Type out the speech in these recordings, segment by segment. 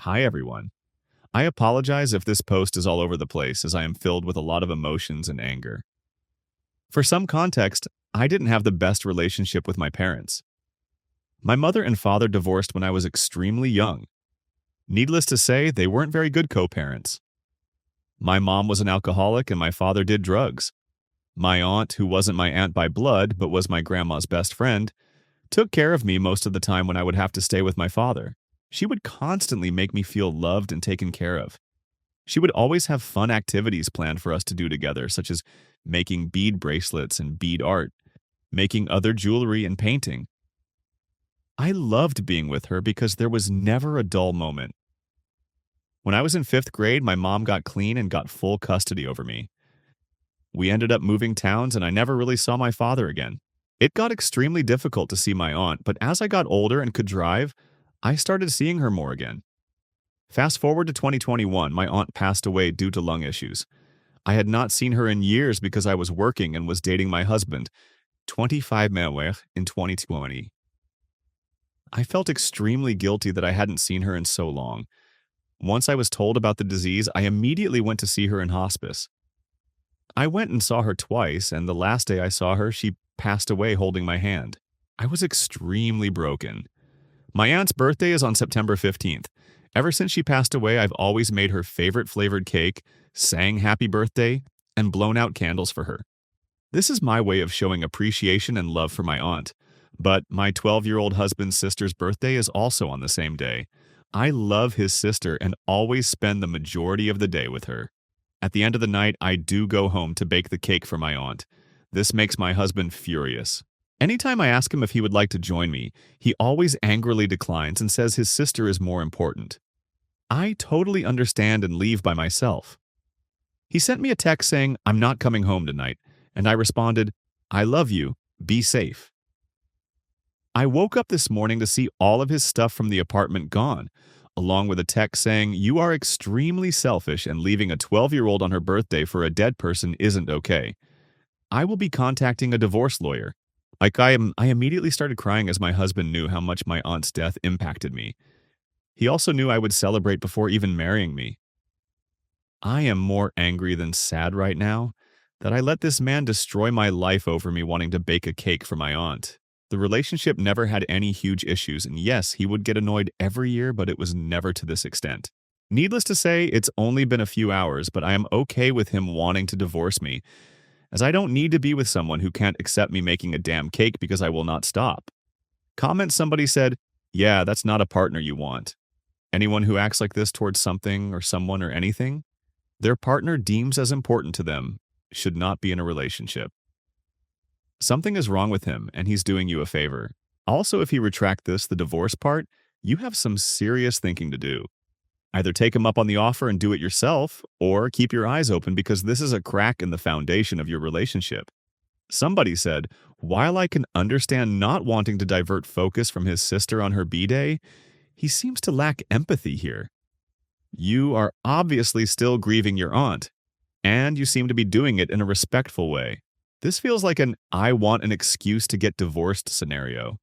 Hi, everyone. I apologize if this post is all over the place, as I am filled with a lot of emotions and anger. For some context, I didn't have the best relationship with my parents. My mother and father divorced when I was extremely young. Needless to say, they weren't very good co-parents. My mom was an alcoholic and my father did drugs. My aunt, who wasn't my aunt by blood but was my grandma's best friend, took care of me most of the time when I would have to stay with my father. She would constantly make me feel loved and taken care of. She would always have fun activities planned for us to do together, such as making bead bracelets and bead art, making other jewelry and painting. I loved being with her because there was never a dull moment. When I was in fifth grade, my mom got clean and got full custody over me. We ended up moving towns and I never really saw my father again. It got extremely difficult to see my aunt, but as I got older and could drive, I started seeing her more again. Fast forward to 2021, my aunt passed away due to lung issues. I had not seen her in years because I was working and was dating my husband, 25 Manoir, in 2020. I felt extremely guilty that I hadn't seen her in so long. Once I was told about the disease, I immediately went to see her in hospice. I went and saw her twice, and the last day I saw her, she passed away holding my hand. I was extremely broken. My aunt's birthday is on September 15th. Ever since she passed away, I've always made her favorite flavored cake, sang happy birthday, and blown out candles for her. This is my way of showing appreciation and love for my aunt. But my 12-year-old husband's sister's birthday is also on the same day. I love his sister and always spend the majority of the day with her. At the end of the night, I do go home to bake the cake for my aunt. This makes my husband furious. Anytime I ask him if he would like to join me, he always angrily declines and says his sister is more important. I totally understand and leave by myself. He sent me a text saying, "I'm not coming home tonight," and I responded, "I love you. Be safe." I woke up this morning to see all of his stuff from the apartment gone, along with a text saying, "You are extremely selfish and leaving a 12-year-old on her birthday for a dead person isn't okay. I will be contacting a divorce lawyer." I immediately started crying as my husband knew how much my aunt's death impacted me. He also knew I would celebrate before even marrying me. I am more angry than sad right now that I let this man destroy my life over me wanting to bake a cake for my aunt. The relationship never had any huge issues, and yes, he would get annoyed every year, but it was never to this extent. Needless to say, it's only been a few hours, but I am okay with him wanting to divorce me, as I don't need to be with someone who can't accept me making a damn cake because I will not stop. Comment somebody said, "Yeah, that's not a partner you want." Anyone who acts like this towards something or someone or anything, their partner deems as important to them, should not be in a relationship. Something is wrong with him, and he's doing you a favor. Also, if he retract this, the divorce part, you have some serious thinking to do. Either take him up on the offer and do it yourself, or keep your eyes open because this is a crack in the foundation of your relationship. Somebody said, while I can understand not wanting to divert focus from his sister on her B-Day, he seems to lack empathy here. You are obviously still grieving your aunt, and you seem to be doing it in a respectful way. This feels like an "I want an excuse to get divorced" scenario.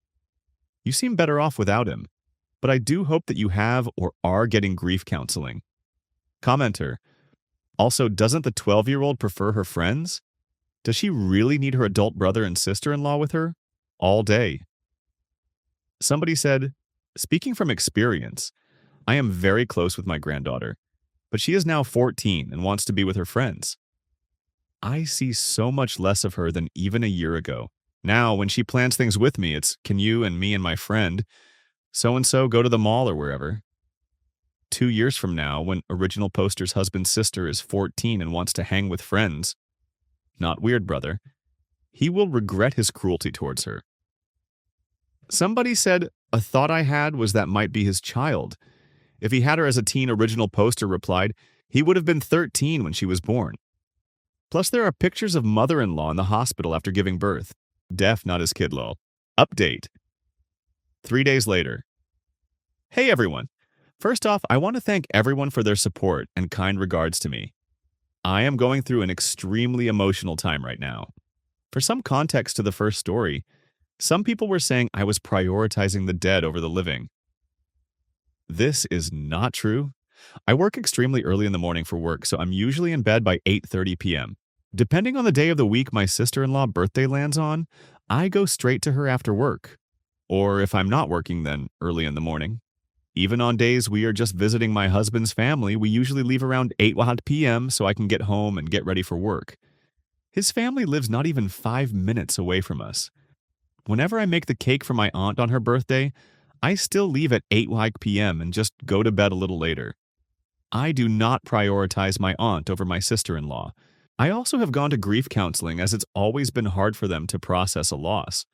You seem better off without him, but I do hope that you have or are getting grief counseling. Commenter. Also, doesn't the 12-year-old prefer her friends? Does she really need her adult brother and sister-in-law with her? All day. Somebody said, speaking from experience, I am very close with my granddaughter, but she is now 14 and wants to be with her friends. I see so much less of her than even a year ago. Now, when she plans things with me, it's "Can you and me and my friend so-and-so go to the mall or wherever?" 2 years from now, when original poster's husband's sister is 14 and wants to hang with friends, not weird, brother, he will regret his cruelty towards her. Somebody said, a thought I had was that might be his child. If he had her as a teen, original poster replied, he would have been 13 when she was born. Plus, there are pictures of mother-in-law in the hospital after giving birth. Deaf, not his kid, lol. Update. 3 days later. Hey everyone. First off, I want to thank everyone for their support and kind regards to me. I am going through an extremely emotional time right now. For some context to the first story, some people were saying I was prioritizing the dead over the living. This is not true. I work extremely early in the morning for work, so I'm usually in bed by 8:30 p.m. Depending on the day of the week my sister-in-law birthday lands on, I go straight to her after work. Or if I'm not working, then early in the morning. Even on days we are just visiting my husband's family, we usually leave around 8 p.m. so I can get home and get ready for work. His family lives not even 5 minutes away from us. Whenever I make the cake for my aunt on her birthday, I still leave at 8 p.m. and just go to bed a little later. I do not prioritize my aunt over my sister-in-law. I also have gone to grief counseling as it's always been hard for them to process a loss.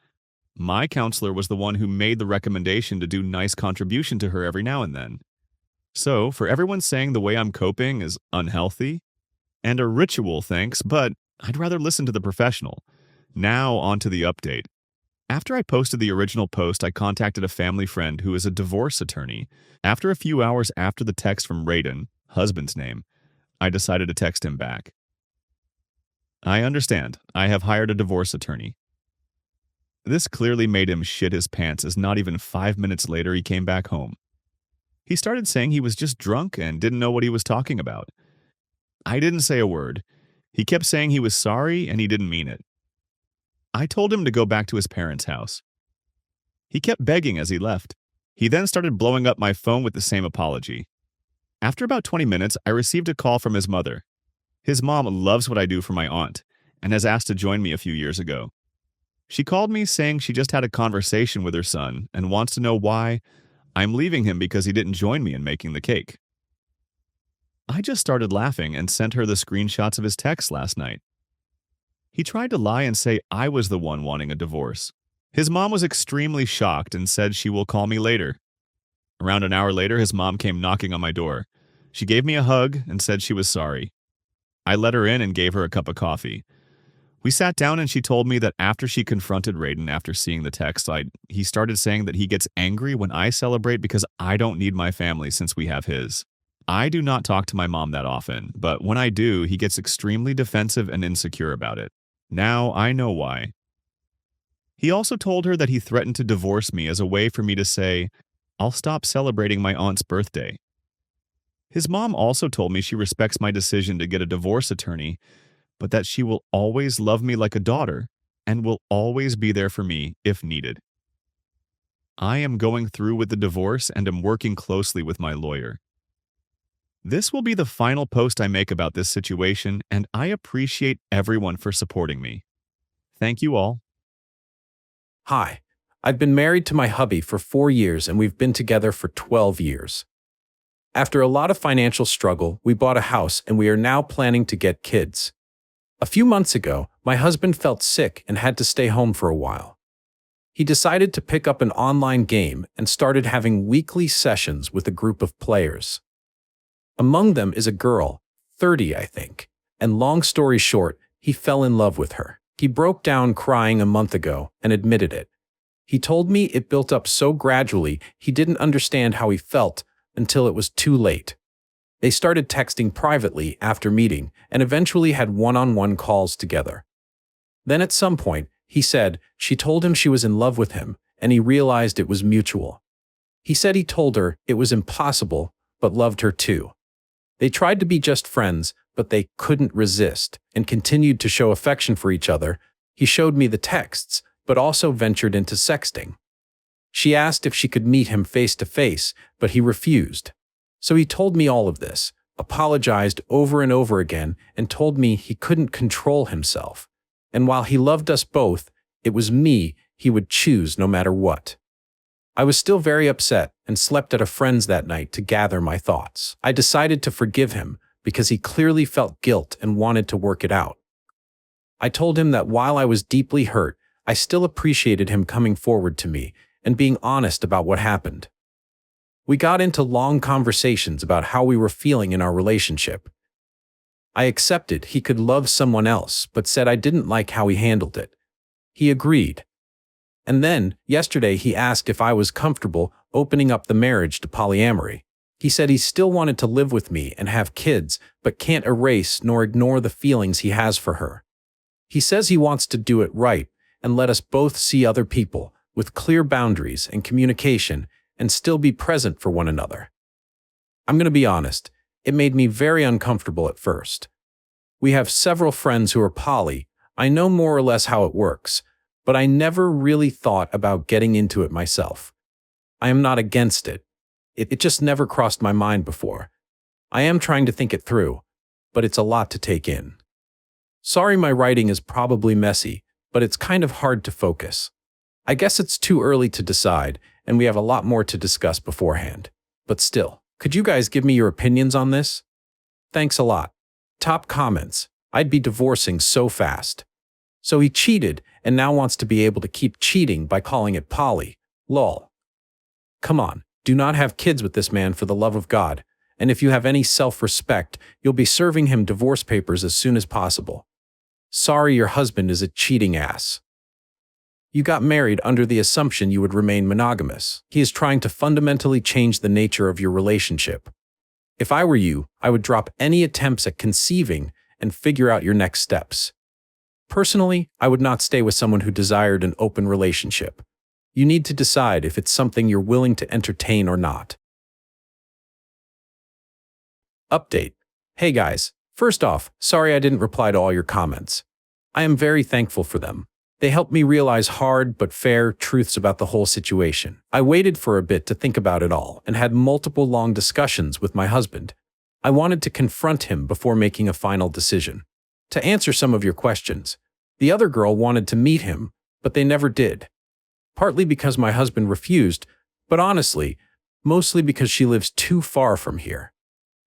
My counselor was the one who made the recommendation to do nice contribution to her every now and then. So, for everyone saying the way I'm coping is unhealthy, and a ritual, thanks, but I'd rather listen to the professional. Now, on to the update. After I posted the original post, I contacted a family friend who is a divorce attorney. After a few hours after the text from Raiden, husband's name, I decided to text him back. I understand. I have hired a divorce attorney. This clearly made him shit his pants as not even 5 minutes later he came back home. He started saying he was just drunk and didn't know what he was talking about. I didn't say a word. He kept saying he was sorry and he didn't mean it. I told him to go back to his parents' house. He kept begging as he left. He then started blowing up my phone with the same apology. After about 20 minutes, I received a call from his mother. His mom loves what I do for my aunt and has asked to join me a few years ago. She called me saying she just had a conversation with her son and wants to know why I'm leaving him because he didn't join me in making the cake. I just started laughing and sent her the screenshots of his text last night. He tried to lie and say I was the one wanting a divorce. His mom was extremely shocked and said she will call me later. Around an hour later, his mom came knocking on my door. She gave me a hug and said she was sorry. I let her in and gave her a cup of coffee. We sat down and she told me that after she confronted Raiden after seeing the text, he started saying that he gets angry when I celebrate because I don't need my family since we have his. I do not talk to my mom that often, but when I do, he gets extremely defensive and insecure about it. Now I know why. He also told her that he threatened to divorce me as a way for me to say, I'll stop celebrating my aunt's birthday. His mom also told me she respects my decision to get a divorce attorney, but that she will always love me like a daughter and will always be there for me if needed. I am going through with the divorce and am working closely with my lawyer. This will be the final post I make about this situation, and I appreciate everyone for supporting me. Thank you all. Hi, I've been married to my hubby for 4 years and we've been together for 12 years. After a lot of financial struggle, we bought a house and we are now planning to get kids. A few months ago, my husband felt sick and had to stay home for a while. He decided to pick up an online game and started having weekly sessions with a group of players. Among them is a girl, 30 I think, and long story short, he fell in love with her. He broke down crying a month ago and admitted it. He told me it built up so gradually he didn't understand how he felt until it was too late. They started texting privately after meeting and eventually had one-on-one calls together. Then at some point, he said she told him she was in love with him and he realized it was mutual. He said he told her it was impossible but loved her too. They tried to be just friends, but they couldn't resist and continued to show affection for each other. He showed me the texts, but also ventured into sexting. She asked if she could meet him face to face, but he refused. So he told me all of this, apologized over and over again, and told me he couldn't control himself. And while he loved us both, it was me he would choose no matter what. I was still very upset and slept at a friend's that night to gather my thoughts. I decided to forgive him because he clearly felt guilt and wanted to work it out. I told him that while I was deeply hurt, I still appreciated him coming forward to me and being honest about what happened. We got into long conversations about how we were feeling in our relationship. I accepted he could love someone else, but said I didn't like how he handled it. He agreed. And then, yesterday he asked if I was comfortable opening up the marriage to polyamory. He said he still wanted to live with me and have kids, but can't erase nor ignore the feelings he has for her. He says he wants to do it right and let us both see other people with clear boundaries and communication and still be present for one another. I'm going to be honest, it made me very uncomfortable at first. We have several friends who are poly. I know more or less how it works, but I never really thought about getting into it myself. I am not against it. It just never crossed my mind before. I am trying to think it through, but it's a lot to take in. Sorry my writing is probably messy, but it's kind of hard to focus. I guess it's too early to decide, and we have a lot more to discuss beforehand. But still, could you guys give me your opinions on this? Thanks a lot. Top comments. I'd be divorcing so fast. So he cheated and now wants to be able to keep cheating by calling it poly. Lol. Come on, do not have kids with this man for the love of God, and if you have any self-respect, you'll be serving him divorce papers as soon as possible. Sorry your husband is a cheating ass. You got married under the assumption you would remain monogamous. He is trying to fundamentally change the nature of your relationship. If I were you, I would drop any attempts at conceiving and figure out your next steps. Personally, I would not stay with someone who desired an open relationship. You need to decide if it's something you're willing to entertain or not. Update. Hey guys, first off, sorry I didn't reply to all your comments. I am very thankful for them. They helped me realize hard but fair truths about the whole situation. I waited for a bit to think about it all and had multiple long discussions with my husband. I wanted to confront him before making a final decision. To answer some of your questions, the other girl wanted to meet him, but they never did. Partly because my husband refused, but honestly, mostly because she lives too far from here.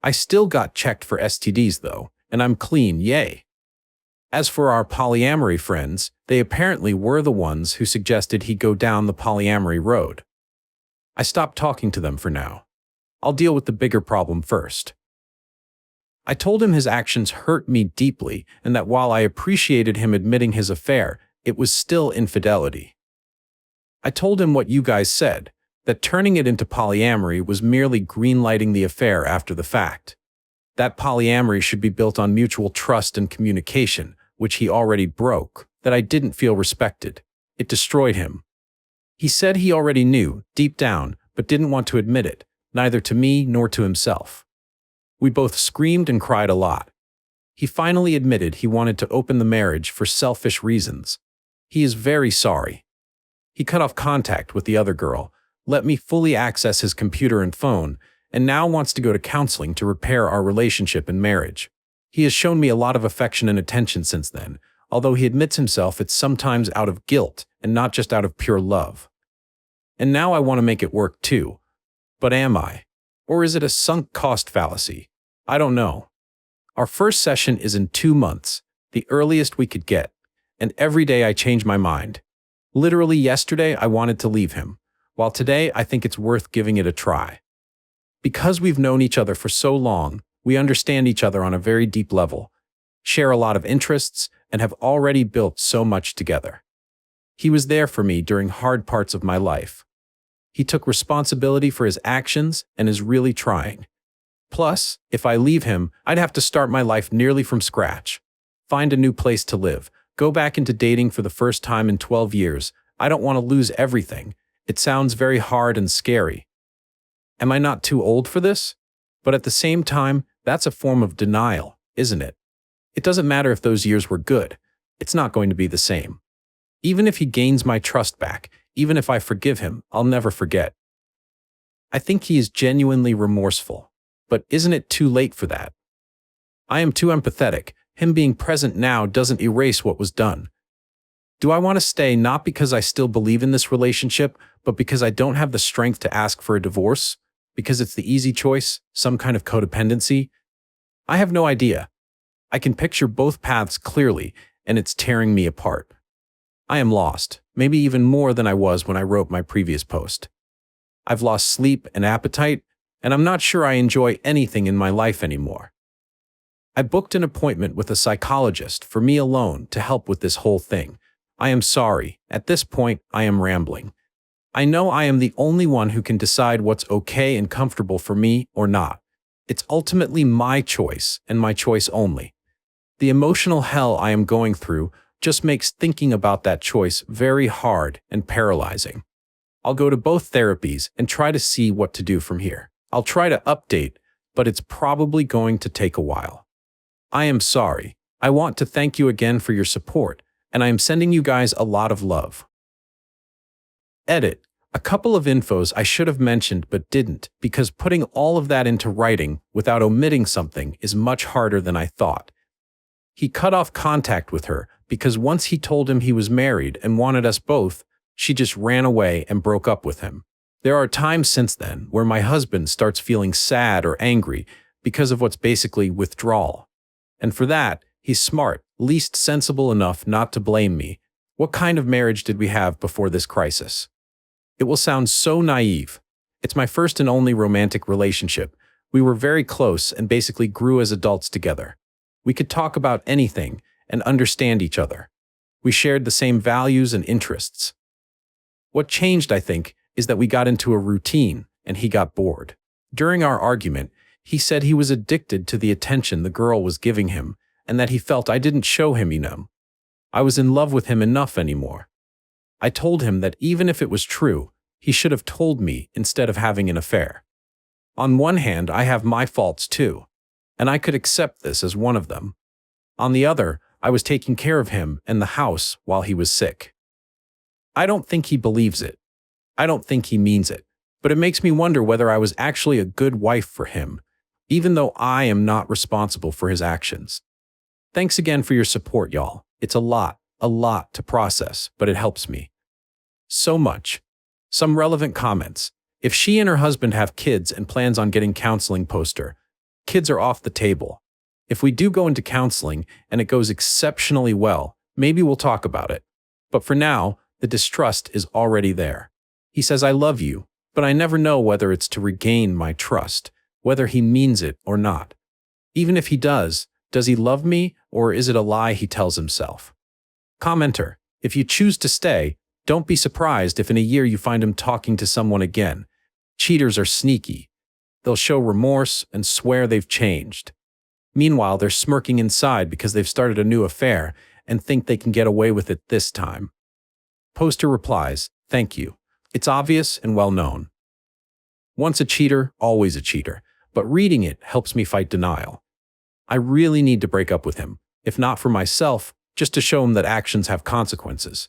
I still got checked for STDs though, and I'm clean, yay. As for our polyamory friends, they apparently were the ones who suggested he go down the polyamory road. I stopped talking to them for now. I'll deal with the bigger problem first. I told him his actions hurt me deeply and that while I appreciated him admitting his affair, it was still infidelity. I told him what you guys said, that turning it into polyamory was merely greenlighting the affair after the fact. That polyamory should be built on mutual trust and communication, which he already broke, that I didn't feel respected. It destroyed him. He said he already knew, deep down, but didn't want to admit it, neither to me nor to himself. We both screamed and cried a lot. He finally admitted he wanted to open the marriage for selfish reasons. He is very sorry. He cut off contact with the other girl, let me fully access his computer and phone, and now wants to go to counseling to repair our relationship and marriage. He has shown me a lot of affection and attention since then, although he admits himself it's sometimes out of guilt and not just out of pure love. And now I want to make it work too. But am I? Or is it a sunk cost fallacy? I don't know. Our first session is in 2 months, the earliest we could get, and every day I change my mind. Literally yesterday I wanted to leave him, while today I think it's worth giving it a try. Because we've known each other for so long, we understand each other on a very deep level, share a lot of interests, and have already built so much together. He was there for me during hard parts of my life. He took responsibility for his actions and is really trying. Plus, if I leave him, I'd have to start my life nearly from scratch. Find a new place to live, go back into dating for the first time in 12 years. I don't want to lose everything. It sounds very hard and scary. Am I not too old for this? But at the same time, that's a form of denial, isn't it? It doesn't matter if those years were good. It's not going to be the same. Even if he gains my trust back, even if I forgive him, I'll never forget. I think he is genuinely remorseful. But isn't it too late for that? I am too empathetic. Him being present now doesn't erase what was done. Do I want to stay not because I still believe in this relationship, but because I don't have the strength to ask for a divorce? Because it's the easy choice, some kind of codependency? I have no idea. I can picture both paths clearly, and it's tearing me apart. I am lost, maybe even more than I was when I wrote my previous post. I've lost sleep and appetite, and I'm not sure I enjoy anything in my life anymore. I booked an appointment with a psychologist for me alone to help with this whole thing. I am sorry, at this point, I am rambling. I know I am the only one who can decide what's okay and comfortable for me or not. It's ultimately my choice, and my choice only. The emotional hell I am going through just makes thinking about that choice very hard and paralyzing. I'll go to both therapies and try to see what to do from here. I'll try to update, but it's probably going to take a while. I am sorry. I want to thank you again for your support, and I am sending you guys a lot of love. Edit. A couple of infos I should have mentioned but didn't, because putting all of that into writing without omitting something is much harder than I thought. He cut off contact with her because once he told him he was married and wanted us both, she just ran away and broke up with him. There are times since then where my husband starts feeling sad or angry because of what's basically withdrawal. And for that, he's smart, least sensible enough not to blame me. What kind of marriage did we have before this crisis? It will sound so naive. It's my first and only romantic relationship. We were very close and basically grew as adults together. We could talk about anything and understand each other. We shared the same values and interests. What changed, I think, is that we got into a routine and he got bored. During our argument, he said he was addicted to the attention the girl was giving him and that he felt I didn't show him enough. I was in love with him enough anymore. I told him that even if it was true, he should have told me instead of having an affair. On one hand, I have my faults too, and I could accept this as one of them. On the other, I was taking care of him and the house while he was sick. I don't think he believes it. I don't think he means it, but it makes me wonder whether I was actually a good wife for him, even though I am not responsible for his actions. Thanks again for your support, y'all. It's a lot to process, but it helps me. So much. Some relevant comments. If she and her husband have kids and plans on getting counseling poster, kids are off the table. If we do go into counseling and it goes exceptionally well, maybe we'll talk about it. But for now, the distrust is already there. He says, I love you, but I never know whether it's to regain my trust, whether he means it or not. Even if he does he love me or is it a lie he tells himself? Commenter, if you choose to stay, don't be surprised if in a year you find him talking to someone again. Cheaters are sneaky. They'll show remorse and swear they've changed. Meanwhile, they're smirking inside because they've started a new affair and think they can get away with it this time. Poster replies, thank you. It's obvious and well known. Once a cheater, always a cheater, but reading it helps me fight denial. I really need to break up with him, if not for myself, just to show him that actions have consequences.